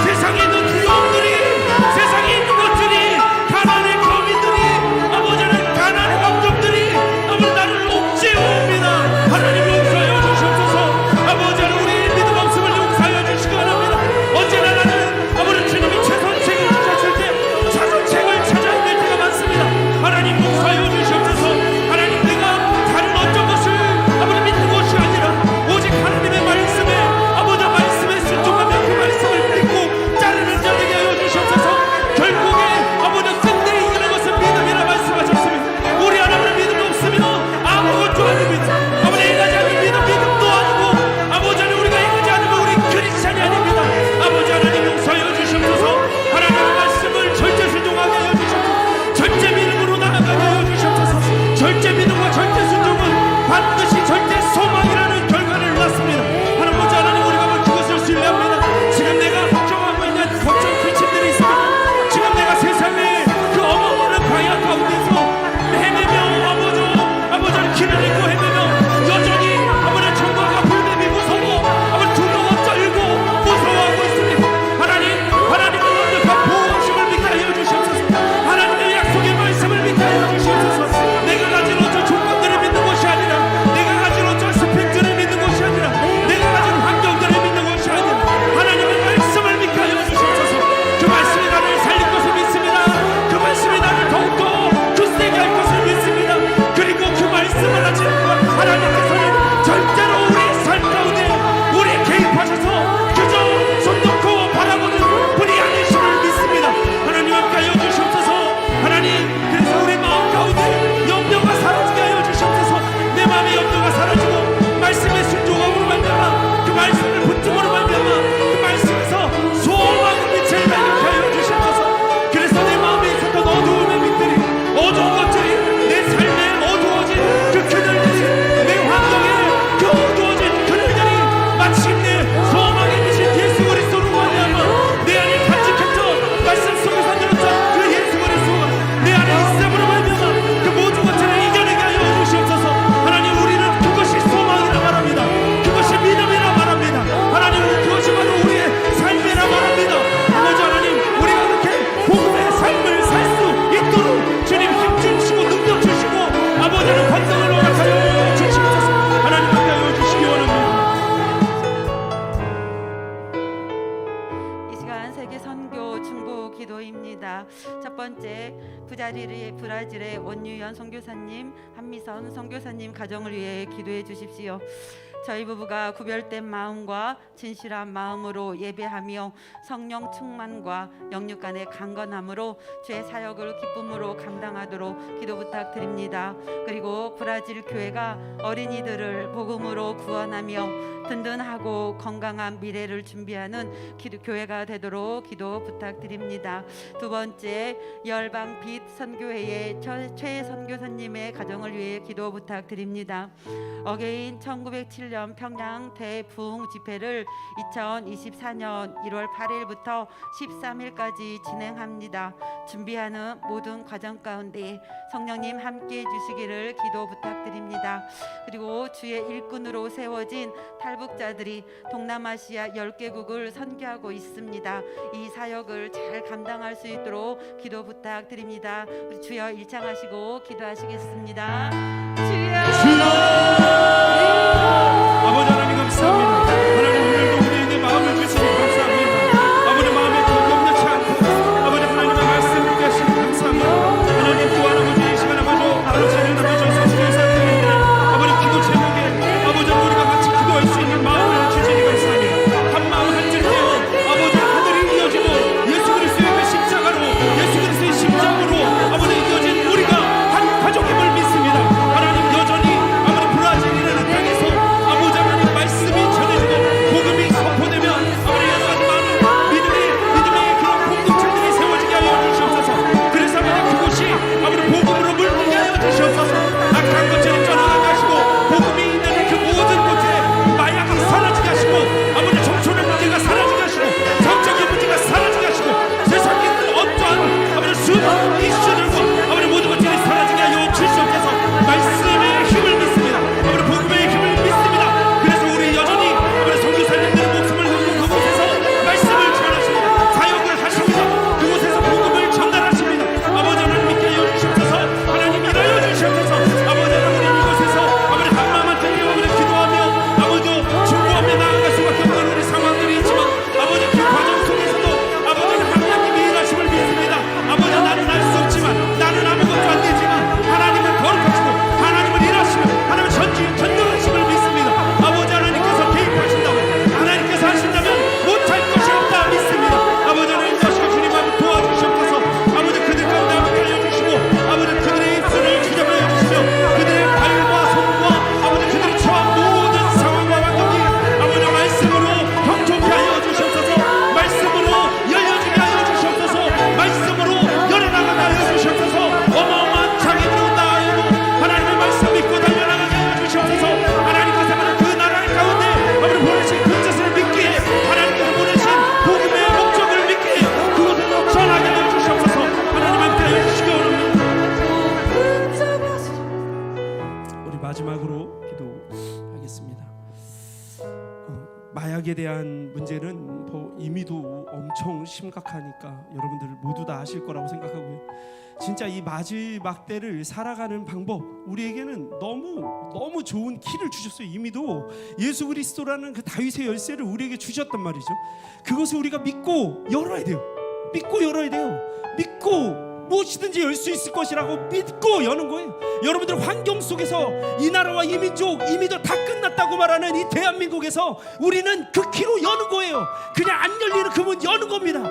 세상에 있는 두려움들이 세상에 있는 것들이 가난의 거민들이 아버지는 가난의 감정들이 아버지 나를 옥죄어옵니다. 하나님 용서하여 주시옵소서. 아버지 우리 믿음 없음을 용서하여 주시기 바랍니다. 언제나 나는 아버지 주님이 최선책을 주셨을 때 자선책을 찾아야 될 때가 많습니다. 하나님 용서하여 주시옵소서. 하나님 내가 다른 어떤 것을 아버지 믿는 것이 아니라 오직 하나님의 말씀에 아버지 말씀에 순종하며 그 말씀을 믿고 따르는 자 되게 하여 주시옵소서. 결국에 아버지 끝내 이기는 것은 믿음이라 말씀하셨습니다. 우리 하나님의 믿음 없으면 아무것도 아닙니다. 아버지 행하지 않는 믿음도 아니고 아버지 하나님 우리가 행하지 않으면 우리 크리스찬이 아닙니다. 아버지 하나님 용서하여 주시옵소서. 하나님의 말씀을 절대 순종하게 하여 주시옵소서. 절대 믿음으로 나아가게 하여 주시옵소서. 절대 믿음과 절대 순종은 반드시 절대 소망이라는 결과를 낳습니다. 하나님 우리가 그것을 신뢰합니다. 지금 내가 걱정하고 있는 걱정 귀신들이 있습니다. 지금 내가 세상의 그 어마어마한 광야 가운데서 헤매며 아버지 길을 잃고 헤매며 여전히 아버지 정과가 불뱀이 무서워 아버지 두려워 떨고 무서워하고 있습니다. 하나님의 완벽한 보호하심을 믿게 하여 주시옵소서. 하나님의 약속의 말씀을 믿게 하여 주시옵소서. 내가 가진 어떤 조건들을 믿는 것이 아니라 내가 가진 어떤 스펙들을 믿는 것이 아니라 내가 가진 환경들을 믿는 것이 아니라 하나님의 말씀을 믿게 하여 주시옵소서. 그 말씀이 나를 살릴 것을 믿습니다. 그 말씀이 나를 더욱더 굳세게 할 것을 믿습니다. 그리고 그 말씀을 하시는 하나님께서는 절대로 우리의 삶 가운데 우리에 개입하셔서 그저 손 놓고 바라보는 분이 아니심을 믿습니다. 하나님 함께 하여 주시옵소서. 하나님 그래서 우리 마음 가운데 염려가 사라지게 하여 주시옵소서. 내 마음의 염려가 사라지고 말씀에 순종함으로 말미암아 그 말씀을 붙들므로 말미암아 그 말씀에서 소망의 빛을 발견케 하여 주시옵소서. 그래서 내 마음에 있었던 어두움의 빛들이 어두운 것들이 내 삶에 어두워진 그 그늘들이 내 환경에 그 어두워진 그늘들이 마침내 소망의 빛인 예수 그리스도로 말미암아 내 안에 간직했던 말씀 속에서 들었던 그 예수 그리스도가 내 안에 있음으로 말미암아 그 모든 것들을 이겨내게 하여 주시옵소서. 하나님 우리는 그것이 소망이라 말합니다. 그것이 믿음이라 말합니다. 하나님 그것이 바로 우리의 삶이라 말합니다. 아버지 하나님 우리가 그렇게 복음의 삶을 살 수 있도록 주님 힘 주시고 능력 주시고 아버지 하나님 권능을 허락하여 주시옵소서. 하나님 함께 하여 주시기 원합니다. 이 시간 세계 선교 중보 기도입니다. 첫 번째 브라질의 원유연 선교사님, 한미선 선교사님 가정을 위해 기도해 주십시오. 저희 부부가 구별된 마음과 진실한 마음으로 예배하며 성령 충만과 영육 간의 강건함으로 주의 사역을 기쁨으로 감당하도록 기도 부탁드립니다. 그리고 브라질 교회가 어린이들을 복음으로 구원하며 든든하고 건강한 미래를 준비하는 교회가 되도록 기도 부탁드립니다. 두 번째 열방 빛 선교회의 최 선교사님의 가정을 위해 기도 부탁드립니다. 어게인 1907년 평양 대부흥 집회를 2024년 1월 8일부터 13일까지 진행합니다. 준비하는 모든 과정 가운데 성령님 함께해 주시기를 기도 부탁드립니다. 그리고 주의 일꾼으로 세워진 탈북자들이 동남아시아 10개국을 선교하고 있습니다. 이 사역을 잘 감당할 수 있도록 기도 부탁드립니다. 우리 주여 일창하시고 기도하시겠습니다. 주여 아버지 하나님 감사합니다. 하나님 오늘도 우리에게 마음을 주시니 감사합니다. 아버지 마음에 염려치 않고 아버지 하나님의 말씀 믿게 하시니 감사합니다. 하나님 또한 아버지 이 시간 아버지 아버지 선교사님들 아버지 기도 제목에 아버지 우리가 같이 기도할 수 있는 마음을 주시니 감사합니다. 한 마음 한줄되어 아버지 하늘이 이어지고 예수 그리스도의 그 십자가로 예수 그리스도의 십자가로 아버지 이어진 우리가 한 가족임을 믿습니다. 하나님 마지막으로 기도하겠습니다. 마약에 대한 문제는 이미도 엄청 심각하니까 여러분들 모두 다 아실 거라고 생각하고요. 진짜 이 마지막 때를 살아가는 방법, 우리에게는 너무 좋은 키를 주셨어요. 이미도 예수 그리스도라는 그 다윗의 열쇠를 우리에게 주셨단 말이죠. 그것을 우리가 믿고 열어야 돼요. 믿고 무엇이든지 열 수 있을 것이라고 믿고 여는 거예요. 여러분들 환경 속에서 이 나라와 이 민족, 이미도 다 끝났다고 말하는 이 대한민국에서 우리는 그 키로 여는 거예요. 그냥 안 열리는 그 문 여는 겁니다.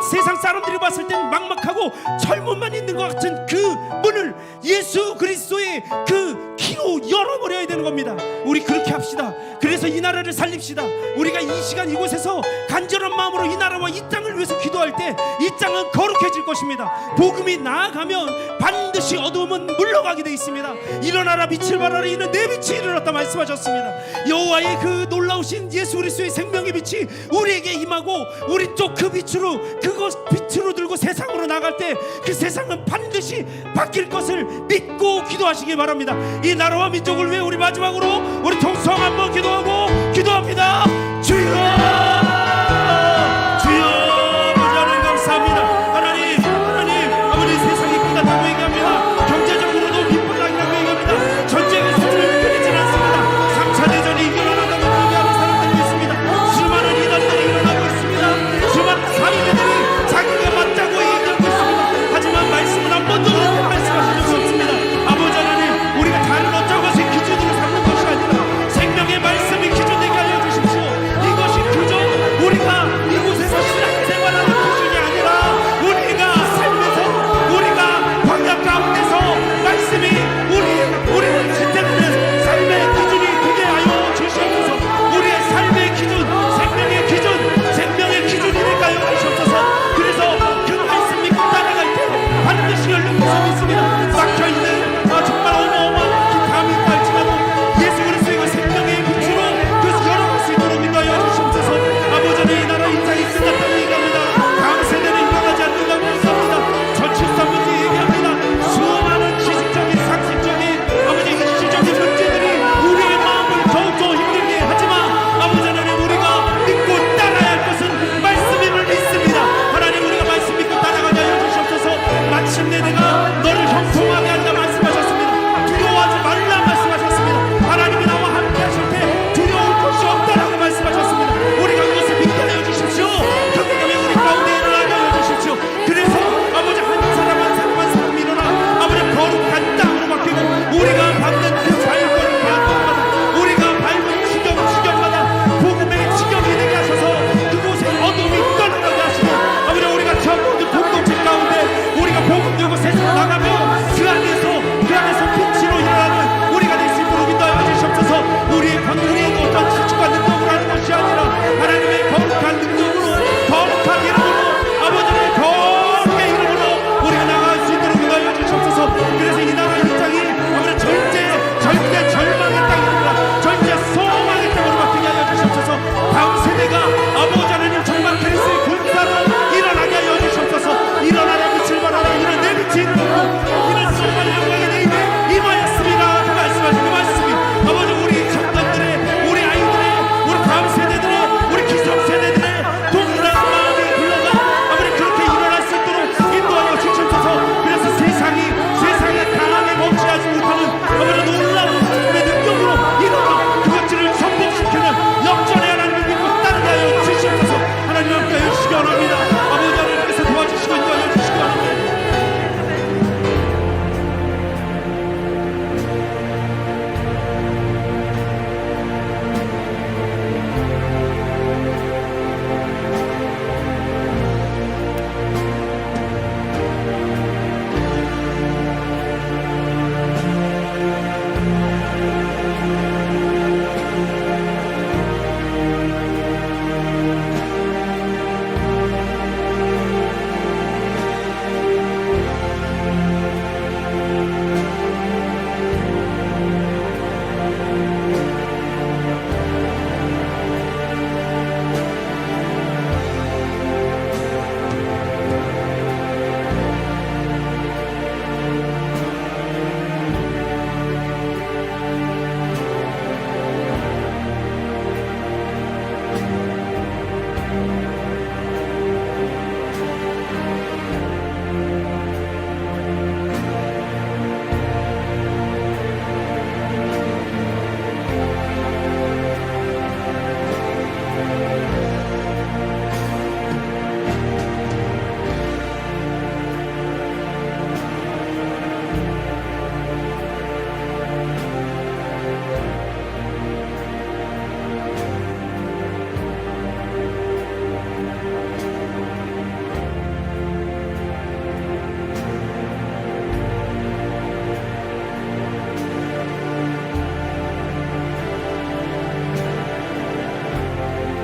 세상 사람들이 봤을 땐 막막하고 철문만 있는 것 같은 그 문을 예수 그리스도의 그 키로 열어버려야 되는 겁니다. 우리 그렇게 합시다. 그래서 이 나라를 살립시다. 우리가 이 시간 이곳에서 간절한 마음으로 이 나라와 이 땅을 위해서 기도할 때 이 땅은 거룩해질 것입니다. 복음이 나아가면 반드시 어두움은 물러가게 돼 있습니다. 일어나라 빛을 발하라 이는 내 빛이 일어났다 말씀하셨습니다. 여호와의 그 놀라우신 예수 그리스도의 생명의 빛이 우리에게 임하고 우리 또 그 빛으로 들고 세상으로 나갈 때 그 세상은 반드시 바뀔 것을 믿고 기도하시기 바랍니다. 이 나라와 민족을 위해 우리 마지막으로 우리 통성 한번 기도합니다. 주여